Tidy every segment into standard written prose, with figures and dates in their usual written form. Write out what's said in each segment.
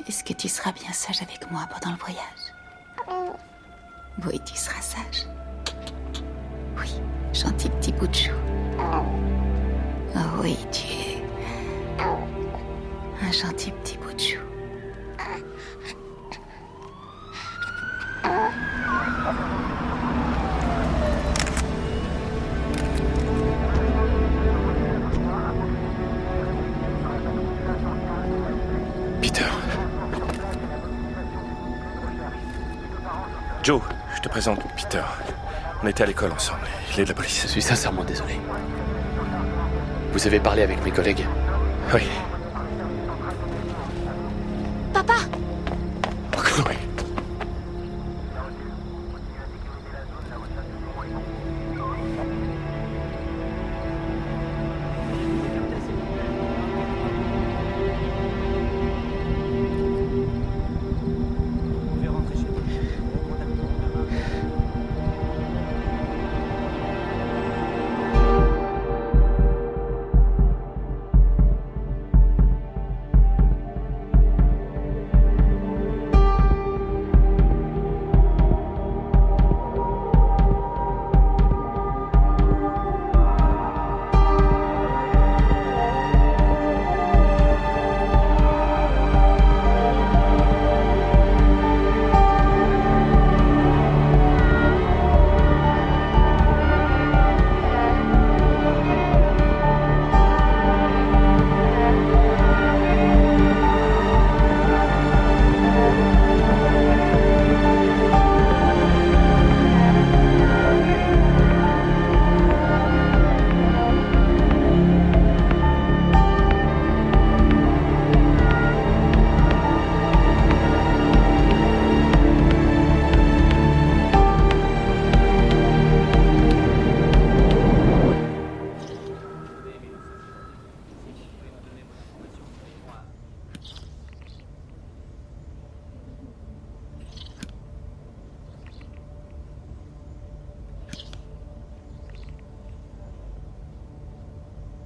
Est-ce que tu seras bien sage avec moi pendant le voyage? Oui, tu seras sage. Oui, gentil petit bout de chou. Oh oui, tu es un gentil petit bout de chou. Peter. Joe, je te présente Peter. On était à l'école ensemble. Il est de la police. Je suis sincèrement désolé. Vous avez parlé avec mes collègues? Oui. Papa! Oh, Chloé.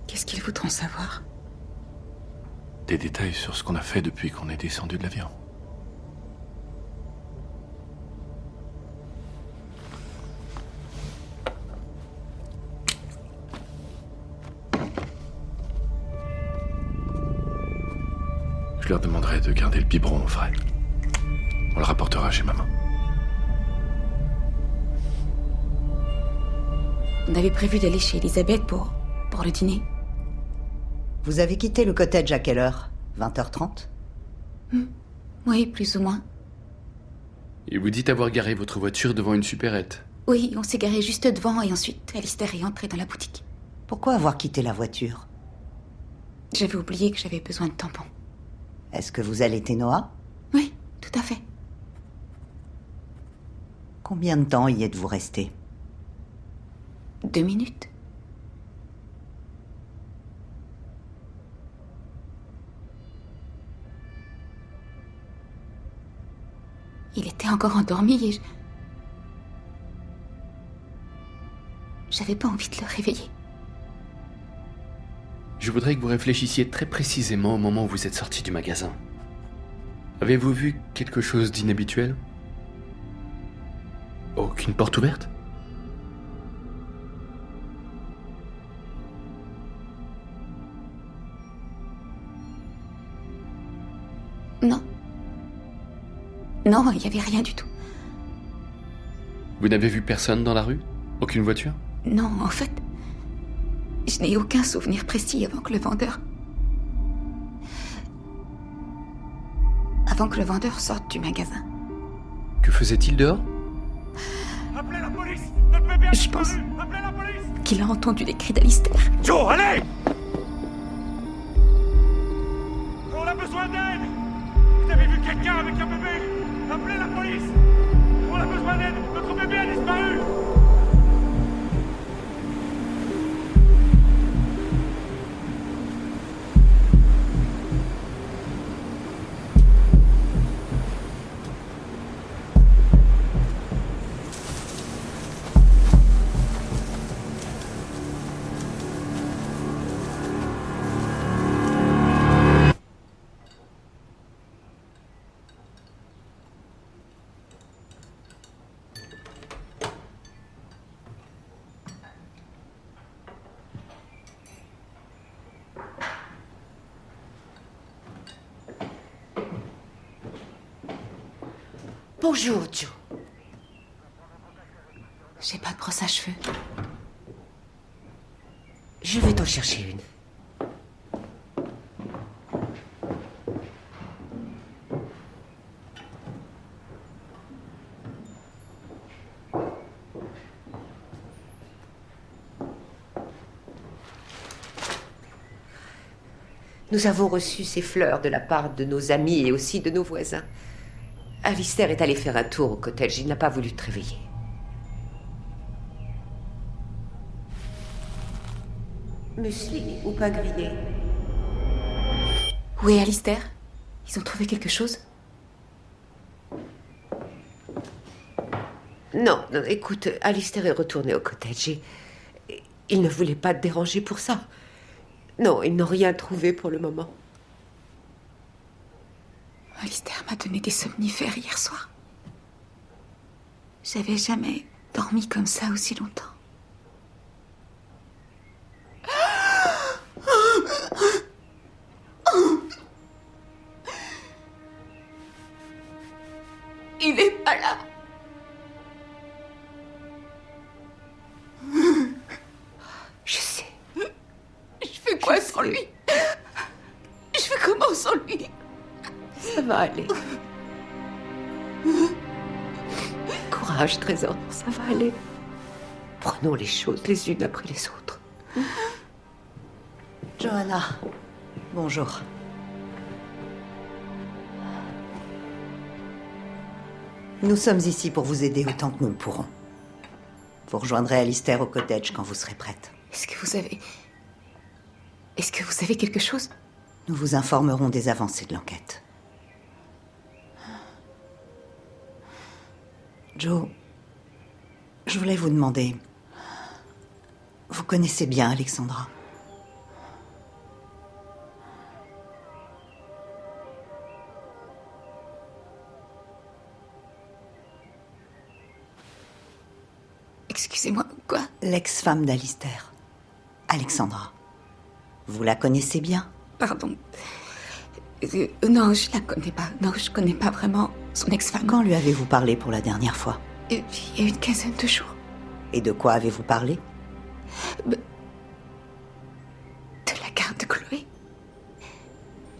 Qu'est-ce qu'ils voudront savoir? Des détails sur ce qu'on a fait depuis qu'on est descendu de l'avion. Je leur demanderai de garder le biberon au frais. On le rapportera chez maman. On avait prévu d'aller chez Elisabeth pour le dîner. Vous avez quitté le cottage à quelle heure? 20h30? Oui, plus ou moins. Et vous dites avoir garé votre voiture devant une supérette. Oui, on s'est garé juste devant et ensuite Alistair est entré dans la boutique. Pourquoi avoir quitté la voiture? J'avais oublié que j'avais besoin de tampons. Est-ce que vous allaitez Noah? Oui, tout à fait. Combien de temps y êtes-vous resté? 2 minutes. Il était encore endormi et j'avais pas envie de le réveiller. Je voudrais que vous réfléchissiez très précisément au moment où vous êtes sorti du magasin. Avez-vous vu quelque chose d'inhabituel? Aucune porte ouverte? Non. Non, il n'y avait rien du tout. Vous n'avez vu personne dans la rue? Aucune voiture? Non, en fait, je n'ai aucun souvenir précis avant que le vendeur sorte du magasin. Que faisait-il dehors? Appelez la police! Notre bébé a Je pense disparu! Appelez la police! qu'il a entendu les cris d'Alistair. Joe, allez! On a besoin d'aide! Vous avez vu quelqu'un avec un bébé? Appelez la police! On a besoin d'aide! Notre bébé a disparu! Bonjour, Joe. J'ai pas de brosse à cheveux. Je vais t'en chercher une. Nous avons reçu ces fleurs de la part de nos amis et aussi de nos voisins. Alistair est allé faire un tour au cottage. Il n'a pas voulu te réveiller. Muesli ou pain grillé? Où est Alistair? Ils ont trouvé quelque chose? Non, non, écoute, Alistair est retourné au cottage et il ne voulait pas te déranger pour ça. Non, ils n'ont rien trouvé pour le moment. Alistair m'a donné des somnifères hier soir. J'avais jamais dormi comme ça aussi longtemps. Il est pas là. Je sais. Je fais quoi sans lui? Je fais comment sans lui? Ça va aller. Courage, trésor, ça va aller. Prenons les choses les unes après les autres. Johanna, bonjour. Nous sommes ici pour vous aider autant que nous le pourrons. Vous rejoindrez Alistair au cottage quand vous serez prête. Est-ce que vous avez quelque chose? Nous vous informerons des avancées de l'enquête. Joe, je voulais vous demander... Vous connaissez bien Alexandra? Excusez-moi, quoi? L'ex-femme d'Alistair, Alexandra. Vous la connaissez bien? Pardon. Non, je la connais pas. Non, je connais pas vraiment son ex-femme. Quand lui avez-vous parlé pour la dernière fois? Il y a une quinzaine de jours. Et de quoi avez-vous parlé? De la garde de Chloé.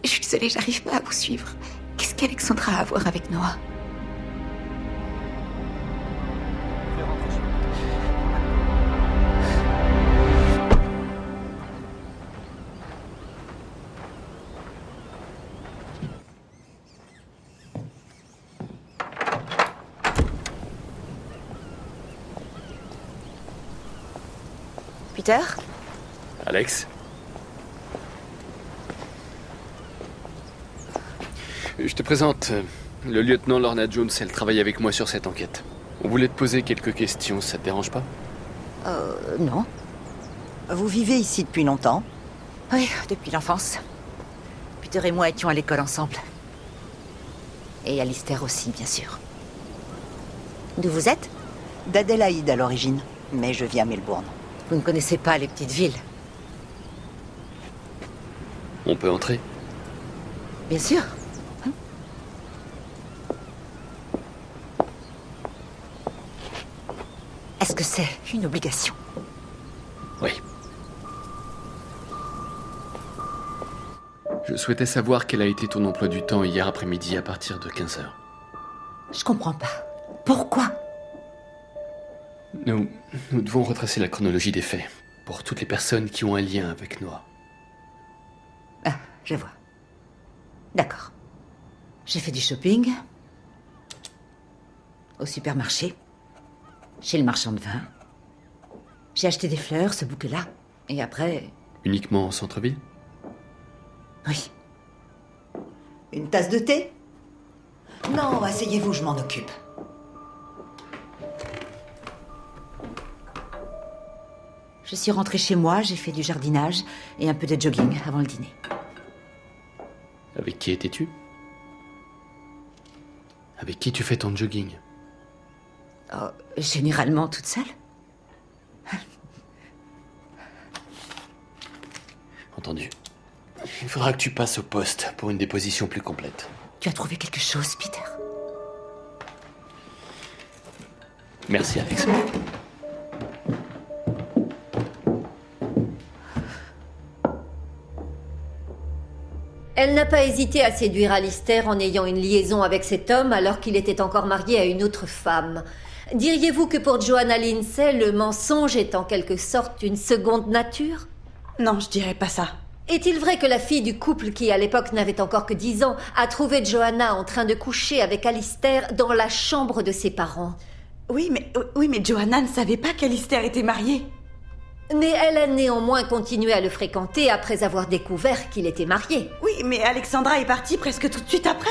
Je suis désolée, j'arrive pas à vous suivre. Qu'est-ce qu'Alexandra a à voir avec Noah? Peter? Alex? Je te présente le lieutenant Lorna Jones. Elle travaille avec moi sur cette enquête. On voulait te poser quelques questions, ça te dérange pas? Non. Vous vivez ici depuis longtemps? Oui, depuis l'enfance. Peter et moi étions à l'école ensemble. Et Alistair aussi, bien sûr. D'où vous êtes? D'Adélaïde à l'origine, mais je vis à Melbourne. Vous ne connaissez pas les petites villes? On peut entrer? Bien sûr. Est-ce que c'est une obligation? Oui. Je souhaitais savoir quel a été ton emploi du temps hier après-midi à partir de 15h. Je comprends pas. Pourquoi? Nous devons retracer la chronologie des faits pour toutes les personnes qui ont un lien avec Noah. Ah, je vois. D'accord. J'ai fait du shopping. Au supermarché. Chez le marchand de vin. J'ai acheté des fleurs, ce bouquet-là. Et après... Uniquement en centre-ville? Oui. Une tasse de thé? Non, asseyez-vous, je m'en occupe. Je suis rentrée chez moi, j'ai fait du jardinage et un peu de jogging avant le dîner. Avec qui étais-tu? Avec qui tu fais ton jogging? Oh, généralement toute seule. Entendu. Il faudra que tu passes au poste pour une déposition plus complète. Tu as trouvé quelque chose, Peter? Merci, Alex. Elle n'a pas hésité à séduire Alistair en ayant une liaison avec cet homme alors qu'il était encore marié à une autre femme. Diriez-vous que pour Joanna Lindsay, le mensonge est en quelque sorte une seconde nature? Non, je dirais pas ça. Est-il vrai que la fille du couple, qui à l'époque n'avait encore que 10 ans, a trouvé Joanna en train de coucher avec Alistair dans la chambre de ses parents? Oui, mais Joanna ne savait pas qu'Alistair était marié. Mais elle a néanmoins continué à le fréquenter après avoir découvert qu'il était marié. Oui, mais Alexandra est partie presque tout de suite après.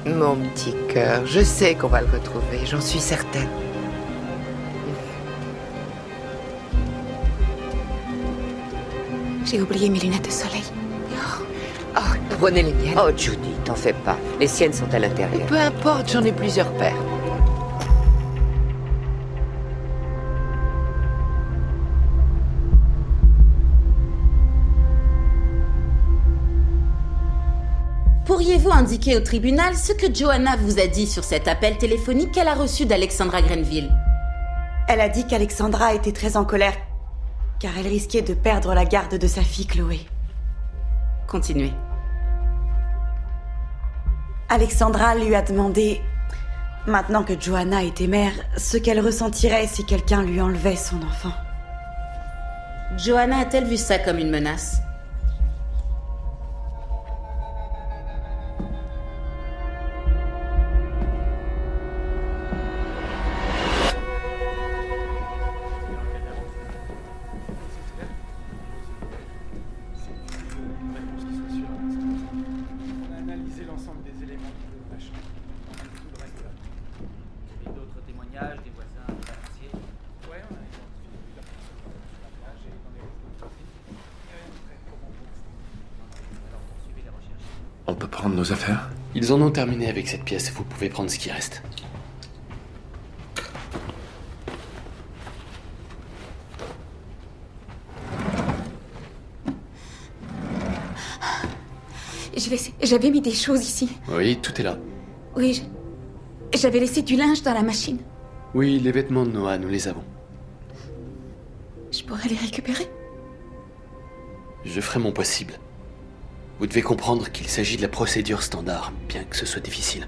Mon petit cœur, je sais qu'on va le retrouver, j'en suis certaine. J'ai oublié mes lunettes de soleil. Oh, prenez les miennes. Oh, Judy, t'en fais pas. Les siennes sont à l'intérieur. Peu importe, j'en ai plusieurs paires. Pourriez-vous indiquer au tribunal ce que Joanna vous a dit sur cet appel téléphonique qu'elle a reçu d'Alexandra Grenville? Elle a dit qu'Alexandra était très en colère, car elle risquait de perdre la garde de sa fille Chloé. Continuez. Alexandra lui a demandé, maintenant que Joanna était mère, ce qu'elle ressentirait si quelqu'un lui enlevait son enfant. Joanna a-t-elle vu ça comme une menace? On peut prendre nos affaires? Ils en ont terminé avec cette pièce, vous pouvez prendre ce qui reste. J'avais mis des choses ici. Oui, tout est là. Oui, j'avais laissé du linge dans la machine. Oui, les vêtements de Noah, nous les avons. Je pourrais les récupérer? Je ferai mon possible. Vous devez comprendre qu'il s'agit de la procédure standard, bien que ce soit difficile.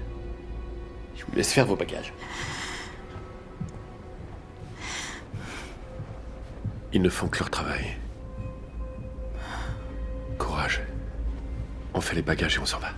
Je vous laisse faire vos bagages. Ils ne font que leur travail. Courage. On fait les bagages et on s'en va.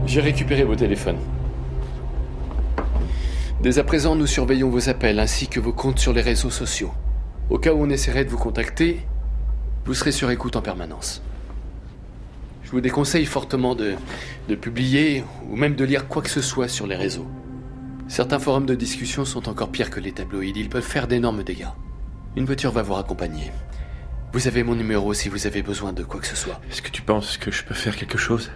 J'ai récupéré vos téléphones. Dès à présent, nous surveillons vos appels ainsi que vos comptes sur les réseaux sociaux. Au cas où on essaierait de vous contacter, vous serez sur écoute en permanence. Je vous déconseille fortement de publier ou même de lire quoi que ce soit sur les réseaux. Certains forums de discussion sont encore pires que les tabloïds, ils peuvent faire d'énormes dégâts. Une voiture va vous raccompagner. Vous avez mon numéro si vous avez besoin de quoi que ce soit. Est-ce que tu penses que je peux faire quelque chose?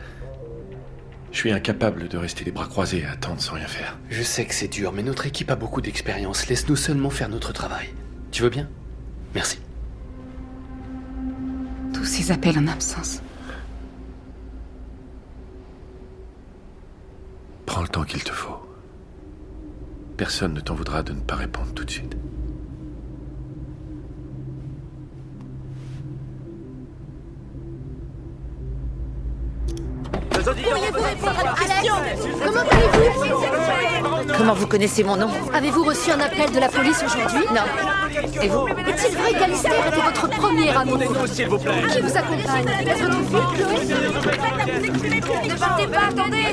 Je suis incapable de rester les bras croisés à attendre sans rien faire. Je sais que c'est dur, mais notre équipe a beaucoup d'expérience. Laisse-nous seulement faire notre travail. Tu veux bien? Merci. Tous ces appels en absence. Prends le temps qu'il te faut. Personne ne t'en voudra de ne pas répondre tout de suite. Pourriez-vous répondre à la question? Comment allez-vous? Comment vous connaissez mon nom? Avez-vous reçu un appel de la police aujourd'hui? Non. Et vous? Est-il vrai qu'Alistair était votre premier amour? Qui vous accompagne? Est-ce votre fille, Chloé? Ne partez pas, attendez!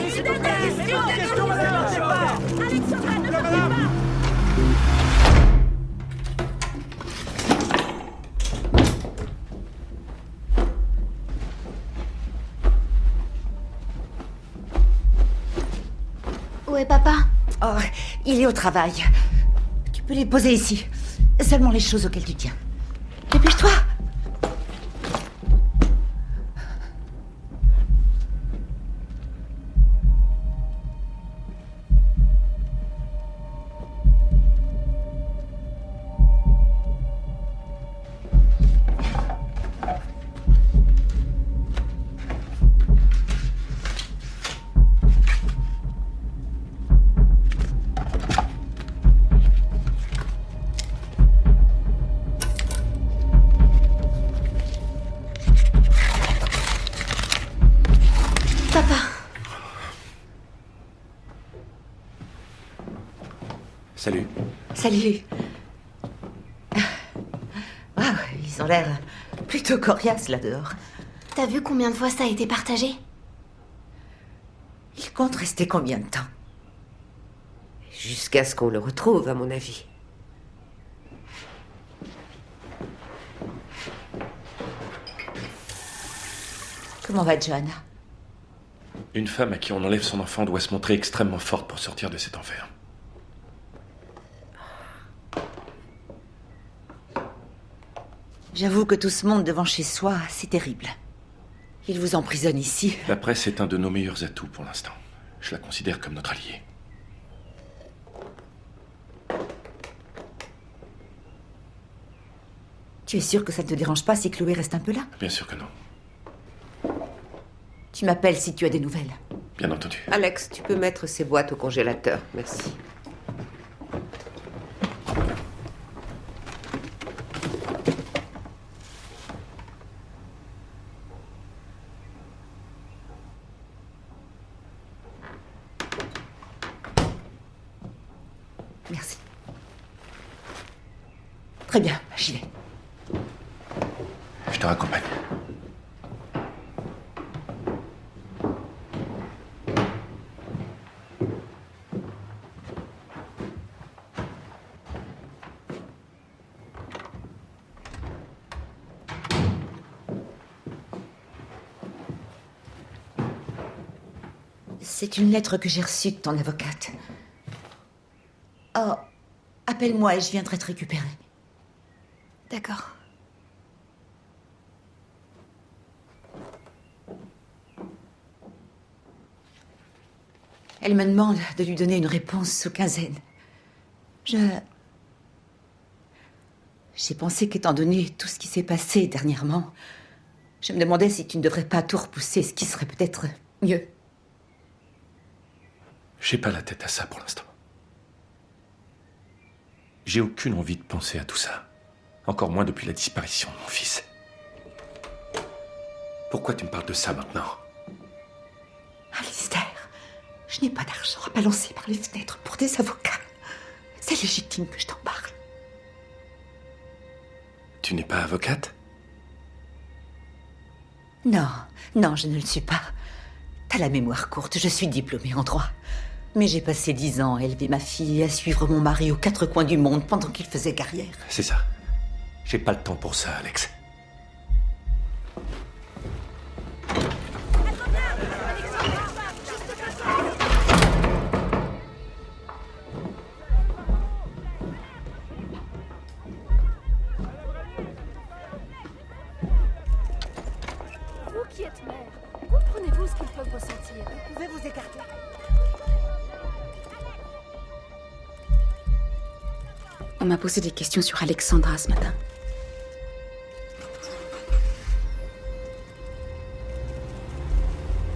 Où est papa? Oh, il est au travail. Tu peux les poser ici. Seulement les choses auxquelles tu tiens. Dépêche-toi! Salut. Salut. Ah, ils ont l'air plutôt coriaces là dehors. T'as vu combien de fois ça a été partagé? Il compte rester combien de temps? Jusqu'à ce qu'on le retrouve, à mon avis. Comment va Johanna? Une femme à qui on enlève son enfant doit se montrer extrêmement forte pour sortir de cet enfer. J'avoue que tout ce monde devant chez soi, c'est terrible. Ils vous emprisonnent ici. La presse est un de nos meilleurs atouts pour l'instant. Je la considère comme notre allié. Tu es sûr que ça ne te dérange pas si Chloé reste un peu là? Bien sûr que non. Tu m'appelles si tu as des nouvelles. Bien entendu. Alex, tu peux mettre ces boîtes au congélateur. Merci. Merci. Très bien, j'y vais. Je te raccompagne. C'est une lettre que j'ai reçue de ton avocate. Oh, appelle-moi et je viendrai te récupérer. D'accord. Elle me demande de lui donner une réponse sous quinzaine. J'ai pensé qu'étant donné tout ce qui s'est passé dernièrement, je me demandais si tu ne devrais pas tout repousser, ce qui serait peut-être mieux. J'ai pas la tête à ça pour l'instant. J'ai aucune envie de penser à tout ça. Encore moins depuis la disparition de mon fils. Pourquoi tu me parles de ça maintenant? Alistair, je n'ai pas d'argent à balancer par les fenêtres pour des avocats. C'est légitime que je t'en parle. Tu n'es pas avocate? Non, non, je ne le suis pas. T'as la mémoire courte, je suis diplômée en droit. Mais j'ai passé 10 ans à élever ma fille et à suivre mon mari aux 4 coins du monde pendant qu'il faisait carrière. C'est ça. J'ai pas le temps pour ça, Alex. Vous qui êtes mère, comprenez-vous ce qu'ils peuvent ressentir? Vous pouvez vous écarter. On m'a posé des questions sur Alexandra ce matin.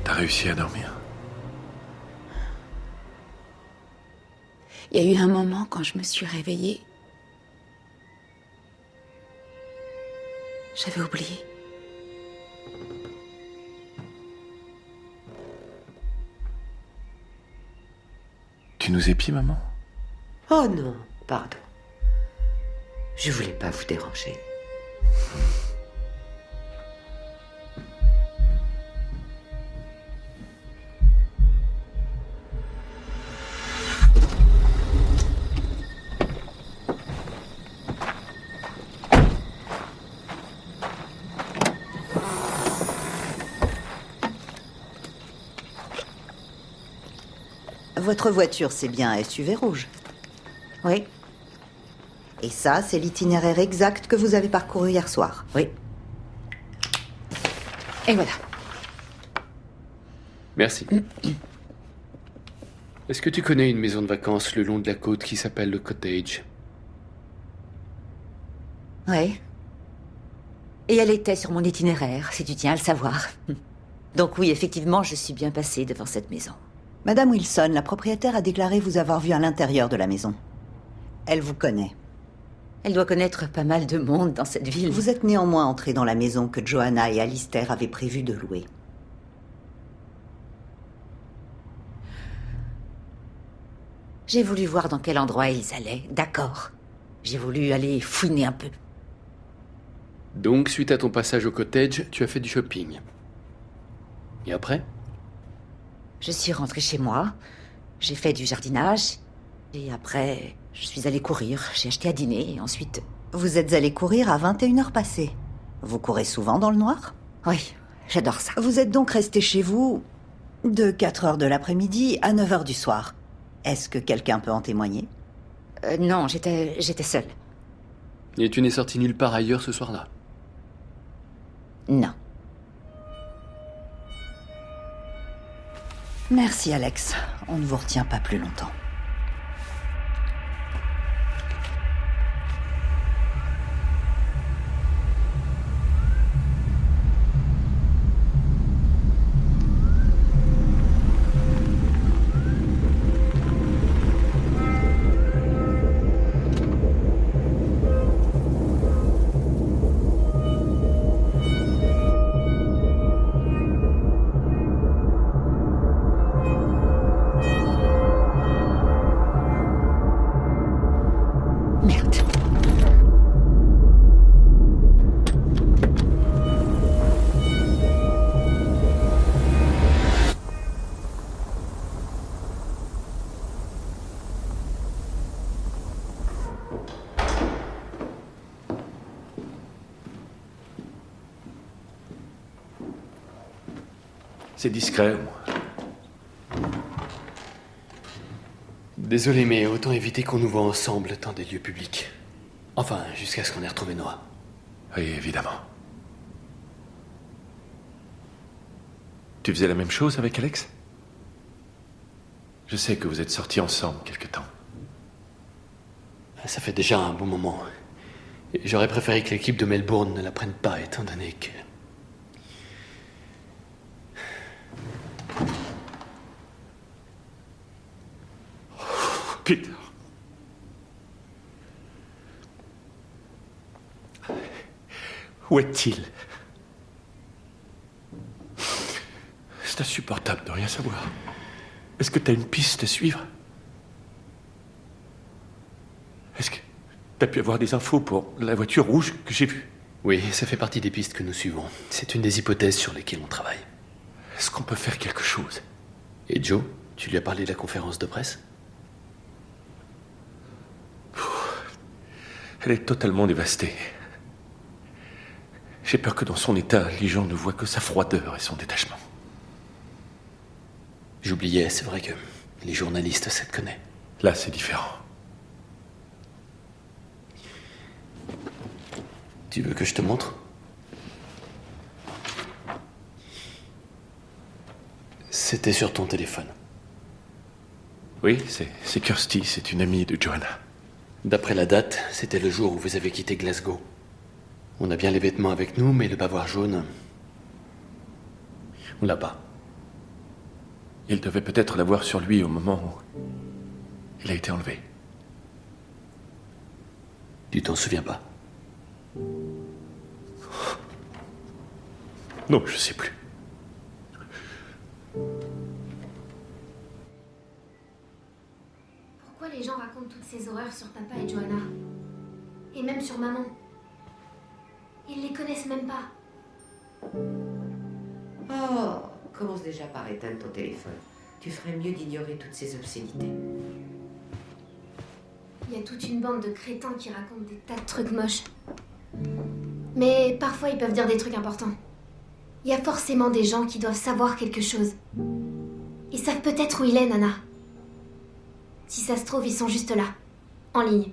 T'as réussi à dormir? Il y a eu un moment quand je me suis réveillée. J'avais oublié. Tu nous épies, maman? Oh non, pardon. Je voulais pas vous déranger. Votre voiture, c'est bien un SUV rouge. Oui, Et ça, c'est l'itinéraire exact que vous avez parcouru hier soir. oui. Et voilà. Merci. Est-ce que tu connais une maison de vacances le long de la côte qui s'appelle le Cottage? Oui. Et elle était sur mon itinéraire, si tu tiens à le savoir. Donc oui, effectivement, je suis bien passée devant cette maison. Madame Wilson, la propriétaire a déclaré vous avoir vu à l'intérieur de la maison. Elle vous connaît. Elle doit connaître pas mal de monde dans cette ville. Vous êtes néanmoins entré dans la maison que Johanna et Alistair avaient prévu de louer. J'ai voulu voir dans quel endroit ils allaient, d'accord. J'ai voulu aller fouiner un peu. Donc, suite à ton passage au Cottage, tu as fait du shopping. Et après? Je suis rentrée chez moi, j'ai fait du jardinage, et après, je suis allée courir, j'ai acheté à dîner, et ensuite... Vous êtes allé courir à 21h passées. Vous courez souvent dans le noir? Oui, j'adore ça. Vous êtes donc resté chez vous de 4h de l'après-midi à 9h du soir. Est-ce que quelqu'un peut en témoigner? Non, j'étais seule. Et tu n'es sorti nulle part ailleurs ce soir-là? Non. Merci, Alex. On ne vous retient pas plus longtemps. Merde. C'est discret, au moins. Désolé, mais autant éviter qu'on nous voit ensemble dans des lieux publics. Enfin, jusqu'à ce qu'on ait retrouvé Noah. Oui, évidemment. Tu faisais la même chose avec Alex? Je sais que vous êtes sortis ensemble quelque temps. Ça fait déjà un bon moment. Et j'aurais préféré que l'équipe de Melbourne ne la prenne pas, étant donné que... Peter. Où est-il? C'est insupportable de rien savoir. Est-ce que t'as une piste à suivre? Est-ce que t'as pu avoir des infos pour la voiture rouge que j'ai vue? Oui, ça fait partie des pistes que nous suivons. C'est une des hypothèses sur lesquelles on travaille. Est-ce qu'on peut faire quelque chose? Et Joe? Tu lui as parlé de la conférence de presse? Elle est totalement dévastée. J'ai peur que dans son état, les gens ne voient que sa froideur et son détachement. J'oubliais, c'est vrai que les journalistes, ça te connaît. Là, c'est différent. Tu veux que je te montre? C'était sur ton téléphone. Oui, c'est Kirsty, c'est une amie de Joanna. D'après la date, c'était le jour où vous avez quitté Glasgow. On a bien les vêtements avec nous, mais le bavard jaune, on l'a pas. Il devait peut-être l'avoir sur lui au moment où il a été enlevé. Tu t'en souviens pas? Non, je sais plus. Pourquoi les gens racontent toutes ces horreurs sur papa et Joanna? Et même sur maman? Ils les connaissent même pas. Oh, commence déjà par éteindre ton téléphone. Tu ferais mieux d'ignorer toutes ces obscénités. Il y a toute une bande de crétins qui racontent des tas de trucs moches. Mais parfois, ils peuvent dire des trucs importants. Il y a forcément des gens qui doivent savoir quelque chose. Ils savent peut-être où il est, Nana. Si ça se trouve, ils sont juste là, en ligne.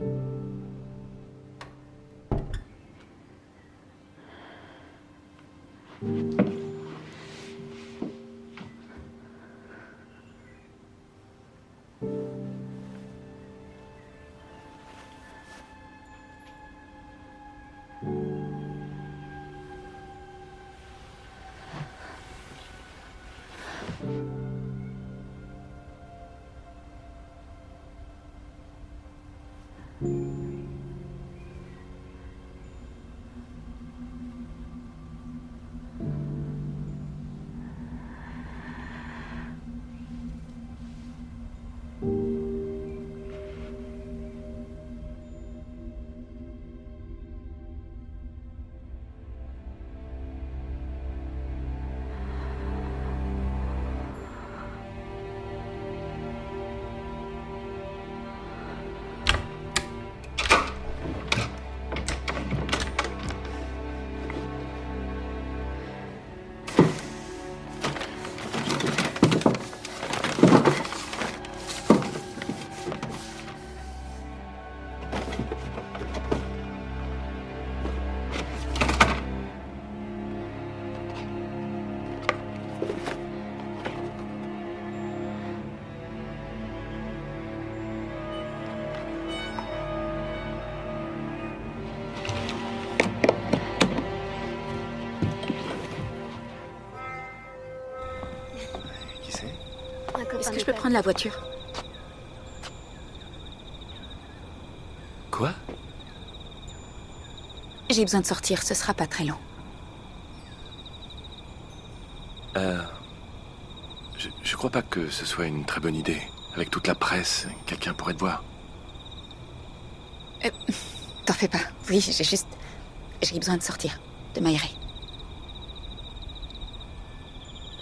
Est-ce que je peux prendre la voiture? Quoi? J'ai besoin de sortir, ce sera pas très long. Je crois pas que ce soit une très bonne idée. Avec toute la presse, quelqu'un pourrait te voir. T'en fais pas. Oui, j'ai besoin de sortir, de m'aérer.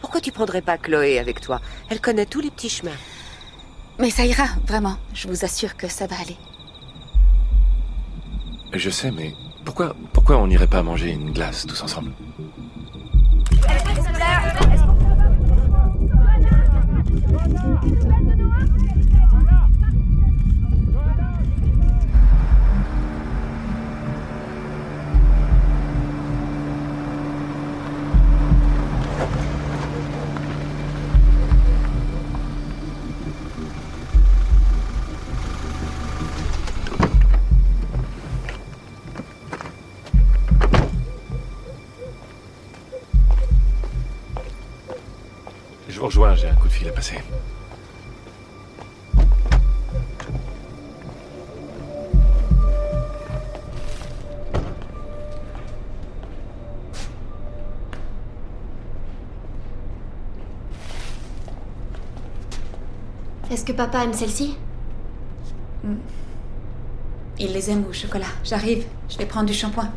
Pourquoi tu prendrais pas Chloé avec toi? Elle connaît tous les petits chemins. Mais ça ira, vraiment. Je vous assure que ça va aller. Je sais, mais pourquoi on n'irait pas manger une glace tous ensemble? Je vous rejoins, j'ai un coup de fil à passer. Est-ce que papa aime celle-ci? Il les aime au chocolat. J'arrive, je vais prendre du shampoing.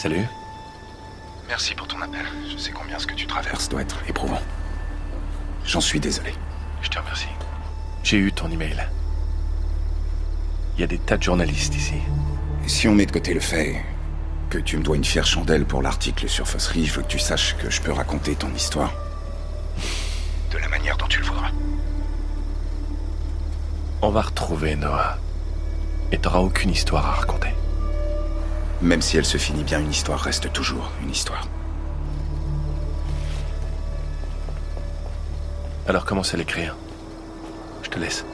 Salut. Merci pour ton appel. Je sais combien ce que tu traverses doit être éprouvant. J'en suis désolé. Je te remercie. J'ai eu ton email. Il y a des tas de journalistes ici. Et si on met de côté le fait que tu me dois une fière chandelle pour l'article sur Fossery, je veux que tu saches que je peux raconter ton histoire de la manière dont tu le voudras. On va retrouver Noah. Et t'auras aucune histoire à raconter. Même si elle se finit bien, une histoire reste toujours une histoire. Alors commence à l'écrire. Je te laisse.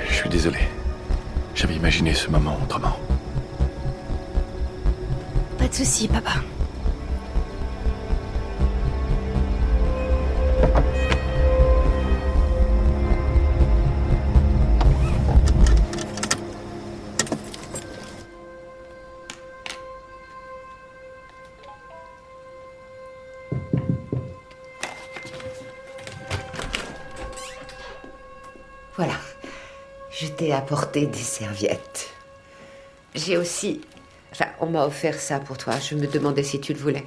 Je suis désolé. J'avais imaginé ce moment autrement. Pas de soucis, papa. Voilà. Je t'ai apporté des serviettes. J'ai aussi... Enfin, on m'a offert ça pour toi. Je me demandais si tu le voulais.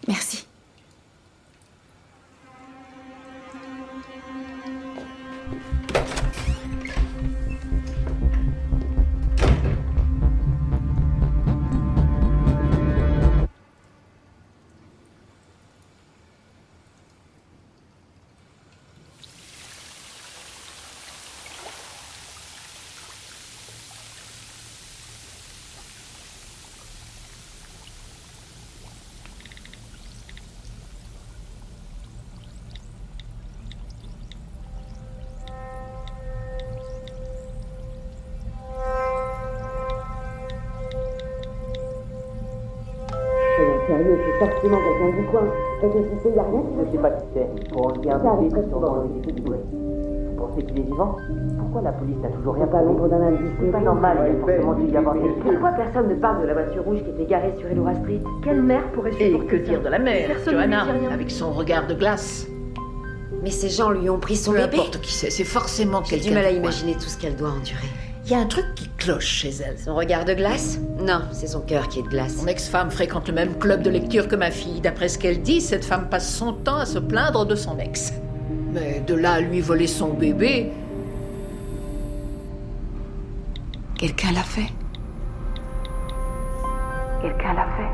Merci. Sérieux, c'est forcément quelqu'un du coin. Et que si c'est, y a rien qui... Je sais pas qui c'est. Pour lui indiquer sûrement les effets du bruit. Vous pensez qu'il est vivant? Pourquoi la police n'a toujours rien pas l'ombre d'un indice. C'est pas normal, il y a forcément dû y avoir des... Pourquoi personne ne parle de la voiture rouge qui était garée sur Elora Street? Quelle mère pourrait supporter Et que dire de la mère, Johanna, avec son regard de glace? Mais ces gens lui ont pris son Peu bébé. importe qui c'est forcément J'ai quelqu'un. du mal à du coin. imaginer tout ce qu'elle doit endurer. Il y a un truc qui cloche chez elle. Son regard de glace? Non, c'est son cœur qui est de glace. Son ex-femme fréquente le même club de lecture que ma fille. D'après ce qu'elle dit, cette femme passe son temps à se plaindre de son ex. Mais de là à lui voler son bébé... Quelqu'un l'a fait. Quelqu'un l'a fait.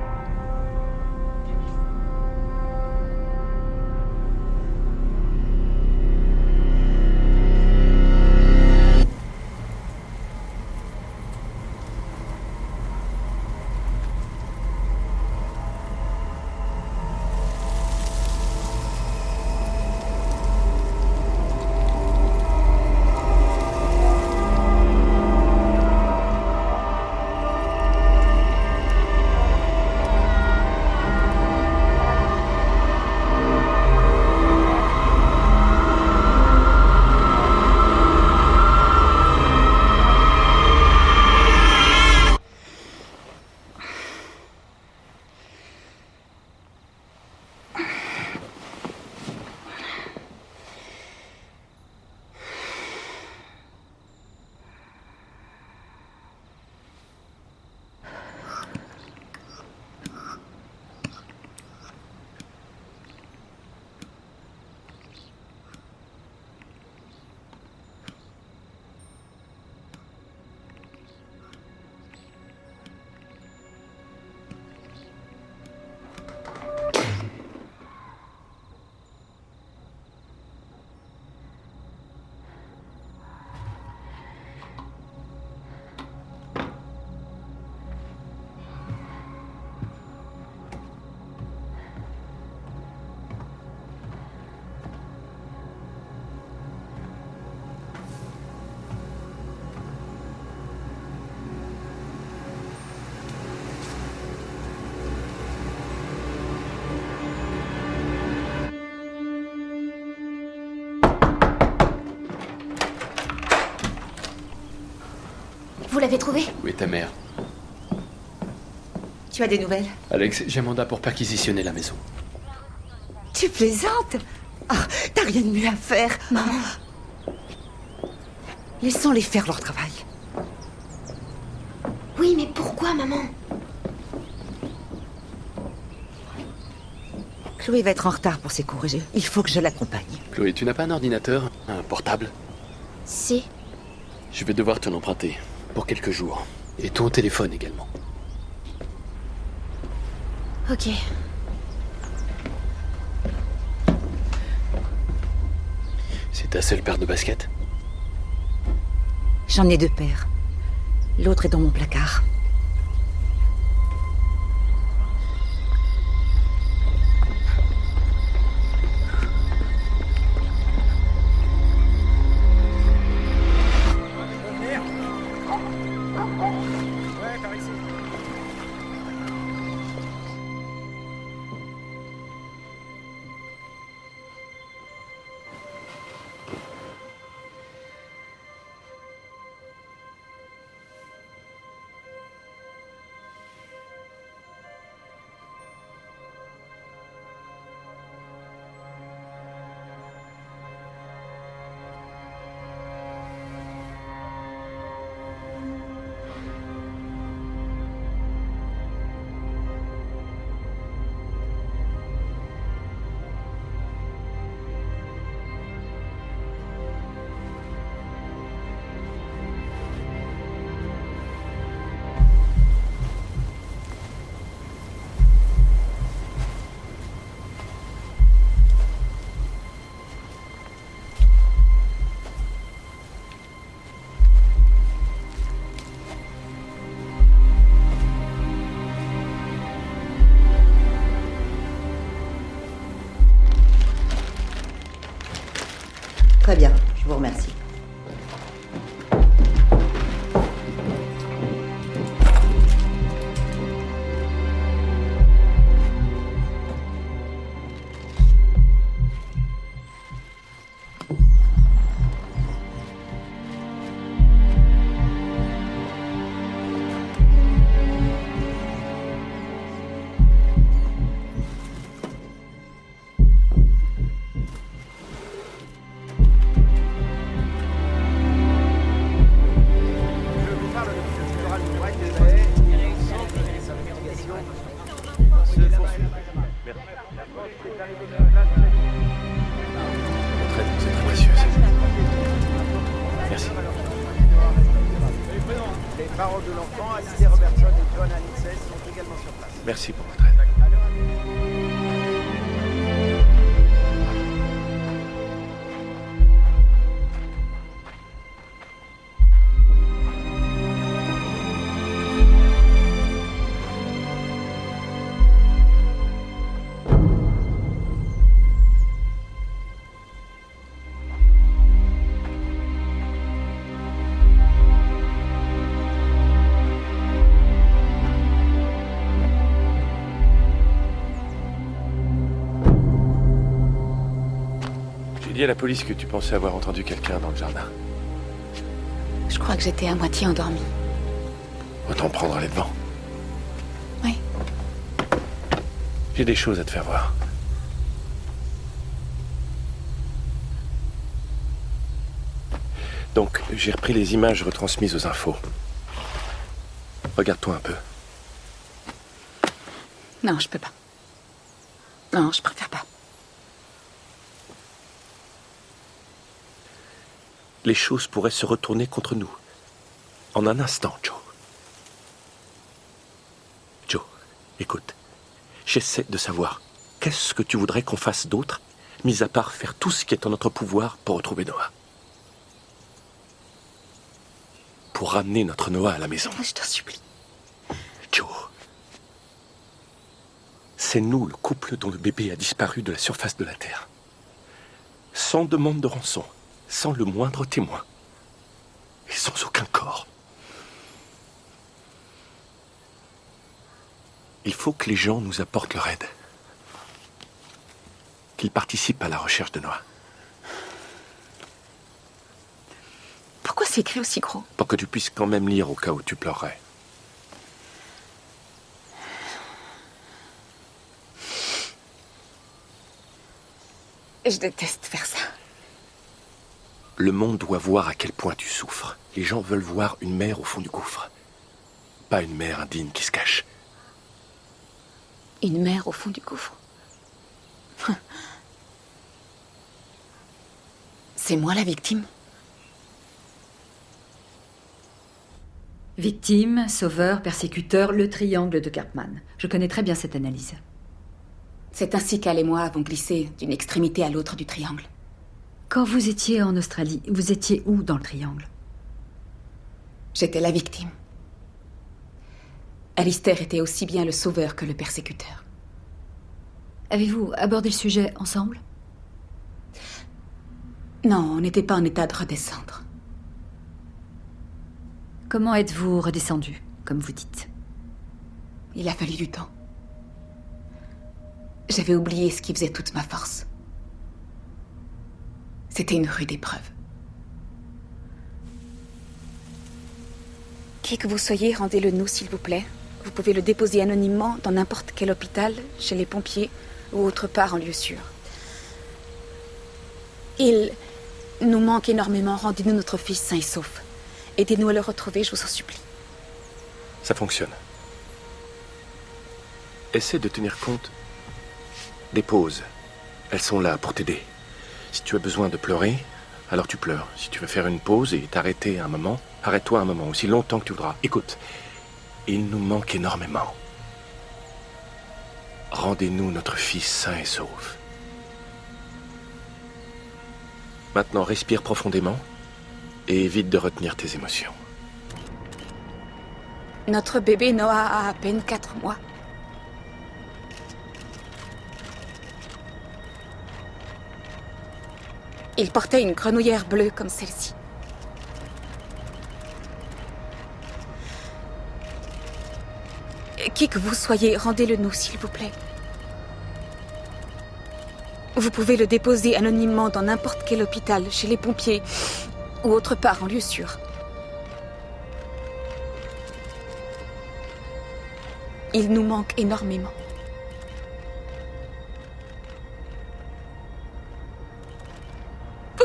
Vous l'avez trouvé? Où est ta mère? Tu as des nouvelles? Alex, j'ai un mandat pour perquisitionner la maison. Tu plaisantes? Ah, t'as rien de mieux à faire. Maman. Laissons-les faire leur travail. Oui, mais pourquoi, maman? Chloé va être en retard pour ses cours et il faut que je l'accompagne. Chloé, tu n'as pas un ordinateur? Un portable? Si. Je vais devoir te l'emprunter. Pour quelques jours. Et ton téléphone également. Ok. C'est ta seule paire de baskets? J'en ai 2 paires. L'autre est dans mon placard. Ouais, par ici. Très bien, je vous remercie. Votre aide nous est très précieuse. Merci. Les parents de l'enfant, Alistair Robertson et Joanna Lindsay, sont également sur place. Merci pour votre aide. J'ai dit à la police que tu pensais avoir entendu quelqu'un dans le jardin. Je crois que j'étais à moitié endormie. Autant prendre les devants. Oui. J'ai des choses à te faire voir. Donc, j'ai repris les images retransmises aux infos. Regarde-toi un peu. Non, je peux pas. Non, je préfère pas. Les choses pourraient se retourner contre nous. En un instant, Joe. Joe, écoute. J'essaie de savoir qu'est-ce que tu voudrais qu'on fasse d'autre, mis à part faire tout ce qui est en notre pouvoir pour retrouver Noah. Pour ramener notre Noah à la maison. Je t'en supplie. Joe. C'est nous, le couple dont le bébé a disparu de la surface de la Terre. Sans demande de rançon, sans le moindre témoin. Et sans aucun corps. Il faut que les gens nous apportent leur aide. Qu'ils participent à la recherche de Noah. Pourquoi c'est écrit aussi gros? Pour que tu puisses quand même lire au cas où tu pleurerais. Je déteste faire ça. Le monde doit voir à quel point tu souffres. Les gens veulent voir une mère au fond du gouffre. Pas une mère indigne qui se cache. Une mère au fond du gouffre. C'est moi la victime. Victime, sauveur, persécuteur, le triangle de Cartman. Je connais très bien cette analyse. C'est ainsi qu'Al et moi avons glissé d'une extrémité à l'autre du triangle. Quand vous étiez en Australie, vous étiez où dans le triangle? J'étais la victime. Alistair était aussi bien le sauveur que le persécuteur. Avez-vous abordé le sujet ensemble? Non, on n'était pas en état de redescendre. Comment êtes-vous redescendu, comme vous dites? Il a fallu du temps. J'avais oublié ce qui faisait toute ma force. C'était une rude épreuve. Qui que vous soyez, rendez-le nous, s'il vous plaît. Vous pouvez le déposer anonymement dans n'importe quel hôpital, chez les pompiers ou autre part en lieu sûr. Il nous manque énormément. Rendez-nous notre fils sain et sauf. Aidez-nous à le retrouver, je vous en supplie. Ça fonctionne. Essaie de tenir compte des pauses. Elles sont là pour t'aider. Si tu as besoin de pleurer, alors tu pleures. Si tu veux faire une pause et t'arrêter un moment, arrête-toi un moment, aussi longtemps que tu voudras. Écoute, il nous manque énormément. Rendez-nous notre fils sain et sauf. Maintenant, respire profondément et évite de retenir tes émotions. Notre bébé Noah a à peine 4 mois. Il portait une grenouillère bleue comme celle-ci. Qui que vous soyez, rendez-le nous, s'il vous plaît. Vous pouvez le déposer anonymement dans n'importe quel hôpital, chez les pompiers ou autre part en lieu sûr. Il nous manque énormément.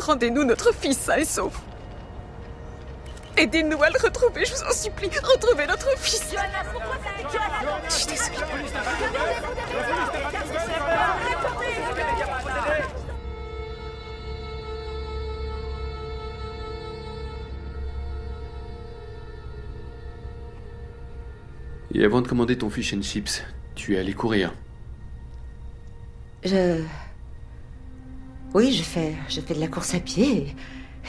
Rendez-nous notre fils sain et sauf. Aidez-nous à le retrouver, je vous en supplie. Retrouvez notre fils. Je suis désolée. Et avant de commander ton fish and chips, tu es allé courir. Oui, je fais de la course à pied.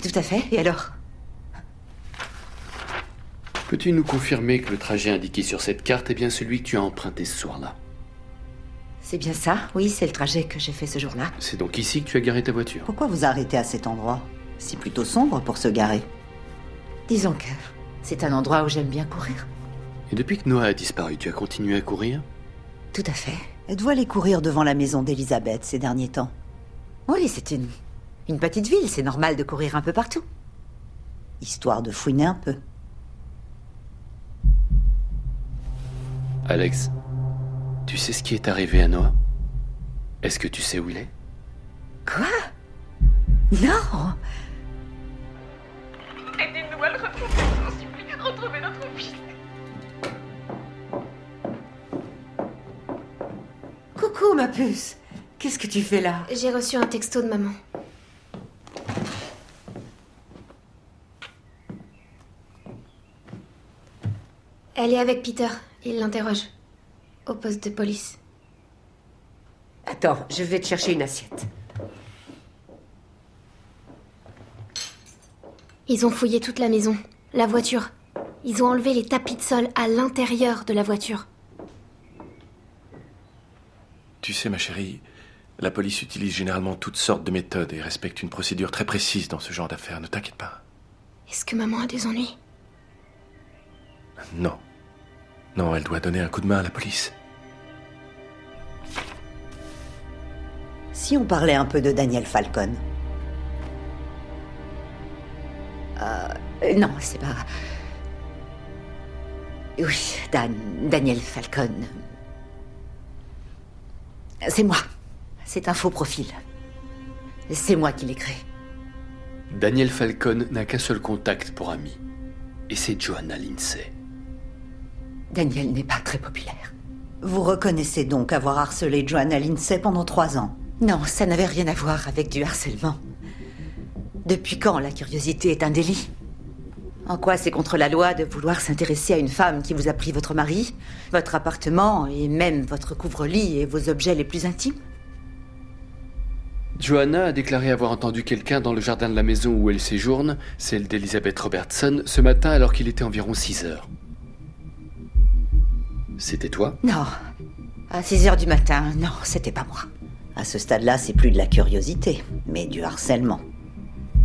Tout à fait. Et alors? Peux-tu nous confirmer que le trajet indiqué sur cette carte est bien celui que tu as emprunté ce soir-là? C'est bien ça. Oui, c'est le trajet que j'ai fait ce jour-là. C'est donc ici que tu as garé ta voiture? Pourquoi vous arrêtez à cet endroit? C'est plutôt sombre pour se garer. Disons que c'est un endroit où j'aime bien courir. Et depuis que Noah a disparu, tu as continué à courir? Tout à fait. Êtes-vous allé courir devant la maison d'Elisabeth ces derniers temps? Oui, c'est une petite ville. C'est normal de courir un peu partout. Histoire de fouiner un peu. Alex, tu sais ce qui est arrivé à Noah? Est-ce que tu sais où il est? Quoi? Non! Aidez-nous à le retrouver, je vous en supplie. Retrouvez notre fils. Coucou, ma puce. Qu'est-ce que tu fais là? J'ai reçu un texto de maman. Elle est avec Peter. Il l'interroge. Au poste de police. Attends, je vais te chercher une assiette. Ils ont fouillé toute la maison, la voiture. Ils ont enlevé les tapis de sol à l'intérieur de la voiture. Tu sais, ma chérie, la police utilise généralement toutes sortes de méthodes et respecte une procédure très précise dans ce genre d'affaires. Ne t'inquiète pas. Est-ce que maman a des ennuis? Non. Non, elle doit donner un coup de main à la police. Si on parlait un peu de Daniel Falcon. Non, c'est pas... Oui, Daniel Falcon. C'est moi. C'est un faux profil. C'est moi qui l'ai créé. Daniel Falcon n'a qu'un seul contact pour ami. Et c'est Joanna Lindsay. Daniel n'est pas très populaire. Vous reconnaissez donc avoir harcelé Joanna Lindsay pendant 3 ans? Non, ça n'avait rien à voir avec du harcèlement. Depuis quand la curiosité est un délit? En quoi c'est contre la loi de vouloir s'intéresser à une femme qui vous a pris votre mari, votre appartement et même votre couvre-lit et vos objets les plus intimes? Joanna a déclaré avoir entendu quelqu'un dans le jardin de la maison où elle séjourne, celle d'Elizabeth Robertson, ce matin alors qu'il était environ 6 heures. C'était toi? Non. À 6 heures du matin, non, c'était pas moi. À ce stade-là, c'est plus de la curiosité, mais du harcèlement.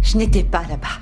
Je n'étais pas là-bas.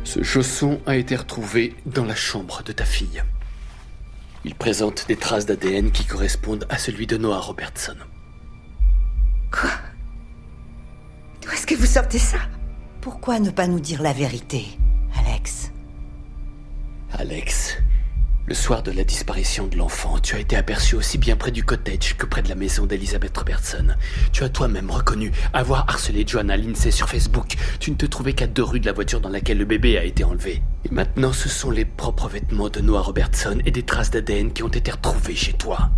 Ce chausson a été retrouvé dans la chambre de ta fille. Il présente des traces d'ADN qui correspondent à celui de Noah Robertson. Quoi? D'où est-ce que vous sortez ça? Pourquoi ne pas nous dire la vérité, Alex? Alex, le soir de la disparition de l'enfant, tu as été aperçu aussi bien près du cottage que près de la maison d'Elizabeth Robertson. Tu as toi-même reconnu avoir harcelé Joanna Lindsay sur Facebook. Tu ne te trouvais qu'à 2 rues de la voiture dans laquelle le bébé a été enlevé. Et maintenant, ce sont les propres vêtements de Noah Robertson et des traces d'ADN qui ont été retrouvées chez toi.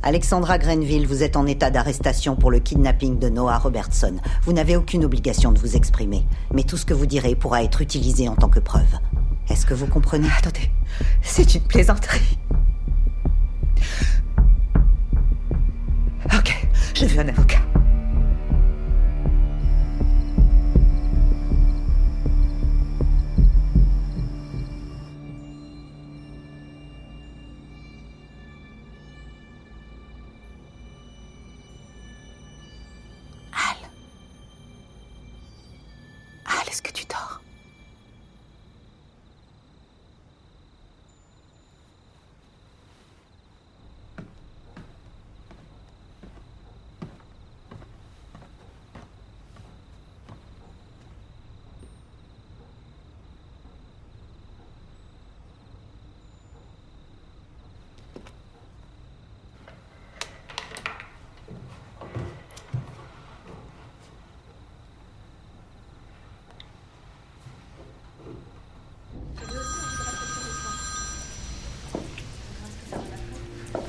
Alexandra Grenville, vous êtes en état d'arrestation pour le kidnapping de Noah Robertson. Vous n'avez aucune obligation de vous exprimer, mais tout ce que vous direz pourra être utilisé en tant que preuve. Est-ce que vous comprenez? Attendez, c'est une plaisanterie. Ok, je veux un avocat. Est-ce que tu dors?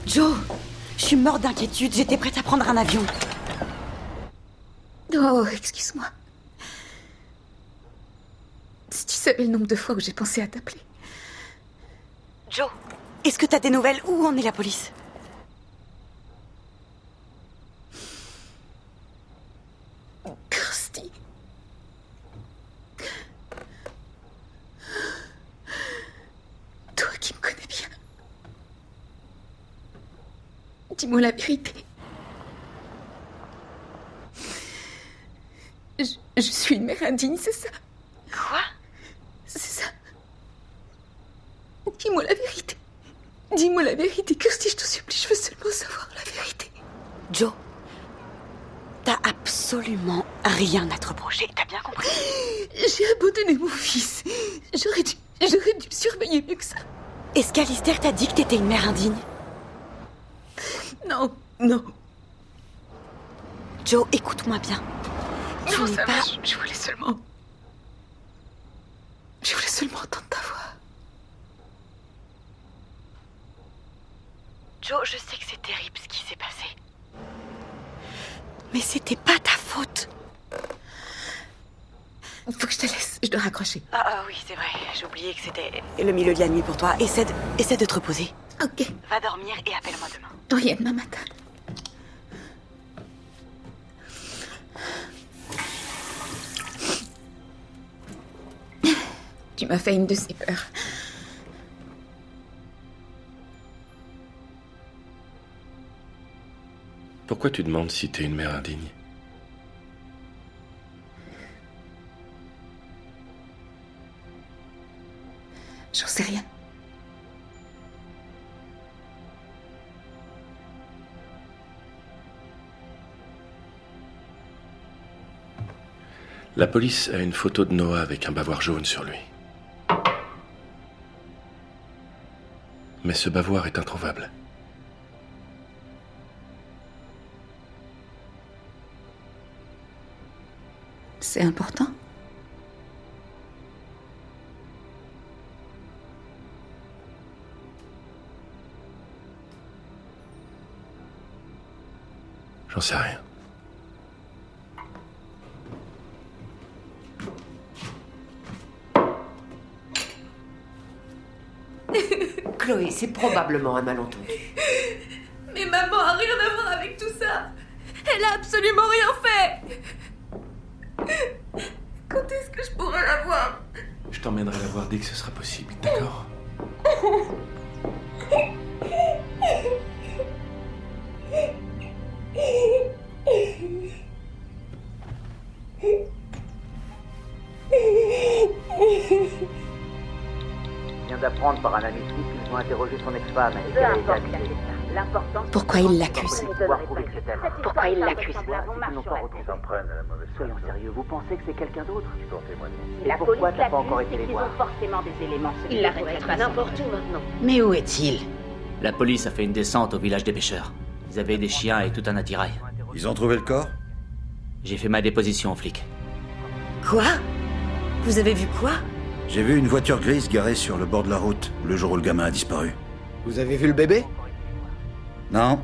Joe, je suis morte d'inquiétude. J'étais prête à prendre un avion. Oh, excuse-moi. Si tu savais le nombre de fois où j'ai pensé à t'appeler. Joe, est-ce que t'as des nouvelles? Où en est la police? Kirsty. Toi qui me connais bien. Dis-moi la vérité. Je suis une mère indigne, c'est ça? Quoi? C'est ça. Dis-moi la vérité. Dis-moi la vérité, Kirsty, je te supplie, je veux seulement savoir la vérité. Joe, t'as absolument rien à te reprocher, t'as bien compris? J'ai abandonné mon fils. J'aurais dû me surveiller mieux que ça. Est-ce qu'Alistair t'a dit que t'étais une mère indigne? Non, non. Joe, écoute-moi bien. Tu n'es pas... Je voulais seulement... Je voulais seulement entendre ta voix. Joe, je sais que c'est terrible ce qui s'est passé. Mais c'était pas ta faute. Faut que je te laisse, je dois raccrocher. Ah oui, c'est vrai, j'ai oublié que c'était le milieu de la nuit pour toi. Essaie de te reposer. Ok. Va dormir et appelle-moi demain. Oui, demain matin. Tu m'as fait une de ces peurs. Pourquoi tu demandes si t'es une mère indigne? J'en sais rien. La police a une photo de Noah avec un bavoir jaune sur lui. Mais ce bavoir est introuvable. C'est important. J'en sais rien. Chloé, c'est probablement un malentendu. Mais maman a rien à voir avec tout ça. Elle a absolument rien fait. Quand est-ce que je pourrai la voir? Je t'emmènerai la voir dès que ce sera possible, d'accord? Je viens d'apprendre par un ami suisse qu'ils ont interrogé son ex-femme et qu'elle a été accusée. Pourquoi il l'accuse? Pourquoi il l'accuse? Ils n'ont pas retrouvé d'empreinte à la mauvaise foi. Soyons sérieux, vous pensez que c'est quelqu'un d'autre? Je peux en témoigner. Et pourquoi t'as pas encore été les voir? forcément des éléments. Il l'arrêterait pas n'importe où maintenant. Mais où est-il? La police a fait une descente au village des pêcheurs. Ils avaient des chiens et tout un attirail. Ils ont trouvé le corps? J'ai fait ma déposition aux flics. Quoi? Vous avez vu quoi? J'ai vu une voiture grise garée sur le bord de la route, le jour où le gamin a disparu. Vous avez vu le bébé? Non.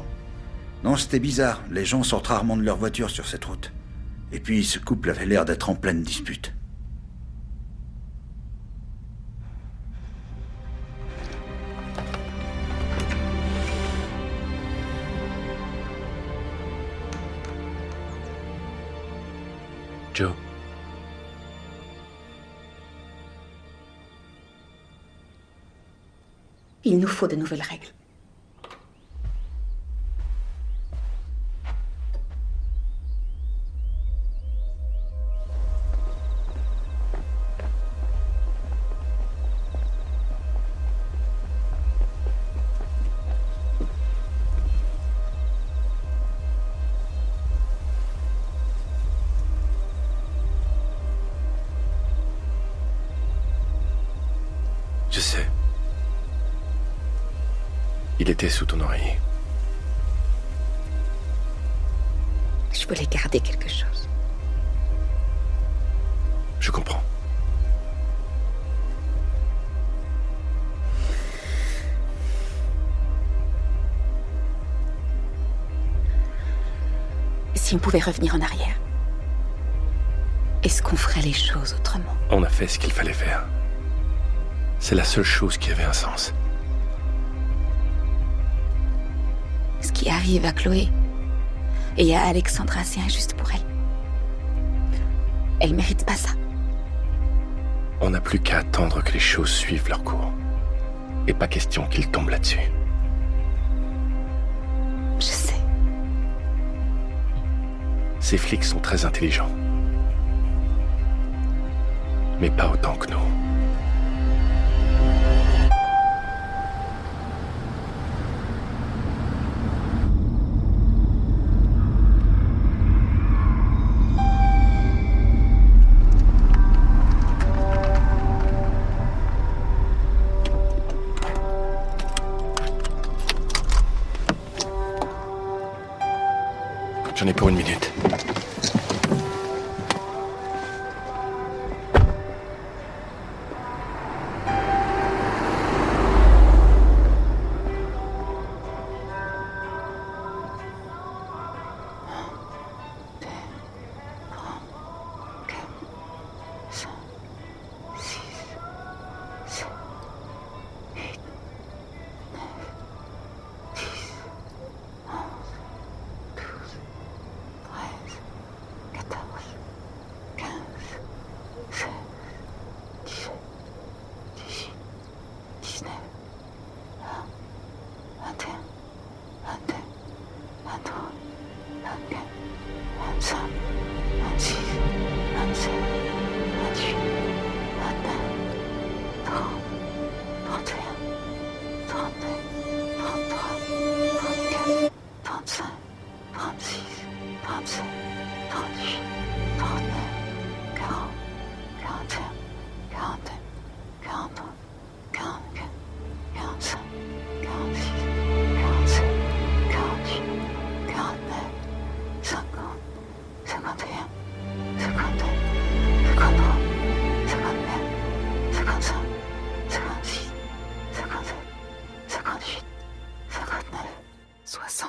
Non, c'était bizarre. Les gens sortent rarement de leur voiture sur cette route. Et puis, ce couple avait l'air d'être en pleine dispute. Joe. Il nous faut de nouvelles règles. Je sais. Il était sous ton oreiller. Je voulais garder quelque chose. Je comprends. Si on pouvait revenir en arrière, est-ce qu'on ferait les choses autrement? On a fait ce qu'il fallait faire. C'est la seule chose qui avait un sens. Ce qui arrive à Chloé et à Alexandra, c'est injuste pour elle. Elle mérite pas ça. On n'a plus qu'à attendre que les choses suivent leur cours. Et pas question qu'ils tombent là-dessus. Je sais. Ces flics sont très intelligents. Mais pas autant que nous. J'en ai pour 1 minute. 38, 39, 40, 41, 42, 43, 44, 45, 46, 47, 48, 49, 50, 51, 52, 53, 54, 55, 56, 57, 58, 59, 60.